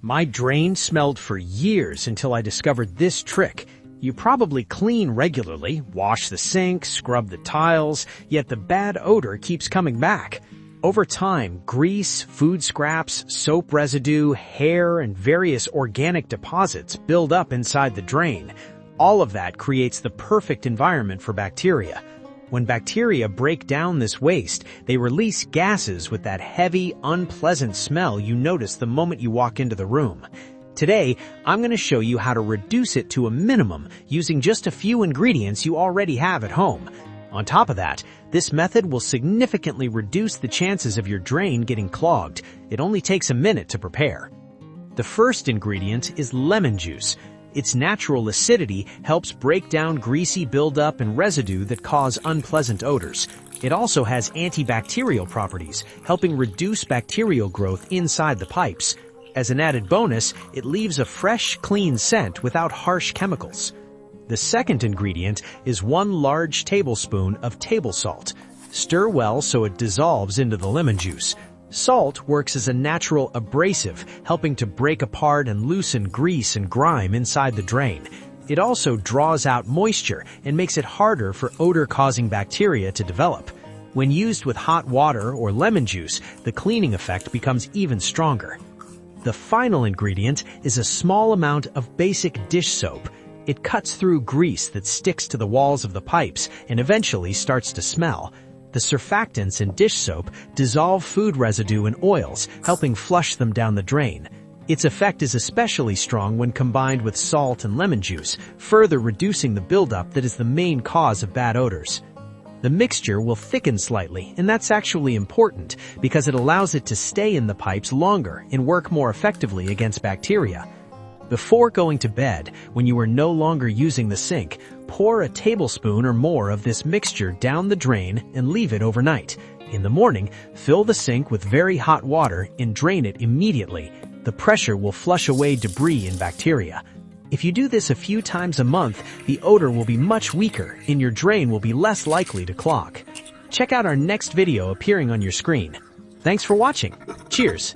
My drain smelled for years until I discovered this trick. You probably clean regularly, wash the sink, scrub the tiles, yet the bad odor keeps coming back. Over time, grease, food scraps, soap residue, hair, and various organic deposits build up inside the drain. All of that creates the perfect environment for bacteria. When bacteria break down this waste, they release gases with that heavy, unpleasant smell you notice the moment you walk into the room. Today, I'm going to show you how to reduce it to a minimum using just a few ingredients you already have at home. On top of that, this method will significantly reduce the chances of your drain getting clogged. It only takes a minute to prepare. The first ingredient is lemon juice. Its natural acidity helps break down greasy buildup and residue that cause unpleasant odors. It also has antibacterial properties, helping reduce bacterial growth inside the pipes. As an added bonus, it leaves a fresh, clean scent without harsh chemicals. The second ingredient is 1 large tablespoon of table salt. Stir well so it dissolves into the lemon juice. Salt works as a natural abrasive, helping to break apart and loosen grease and grime inside the drain. It also draws out moisture and makes it harder for odor-causing bacteria to develop. When used with hot water or lemon juice, the cleaning effect becomes even stronger. The final ingredient is a small amount of basic dish soap. It cuts through grease that sticks to the walls of the pipes and eventually starts to smell. The surfactants in dish soap dissolve food residue and oils, helping flush them down the drain. Its effect is especially strong when combined with salt and lemon juice, further reducing the buildup that is the main cause of bad odors. The mixture will thicken slightly, and that's actually important because it allows it to stay in the pipes longer and work more effectively against bacteria. Before going to bed, when you are no longer using the sink, pour a tablespoon or more of this mixture down the drain and leave it overnight. In the morning, fill the sink with very hot water and drain it immediately. The pressure will flush away debris and bacteria. If you do this a few times a month, the odor will be much weaker and your drain will be less likely to clog. Check out our next video appearing on your screen. Thanks for watching. Cheers!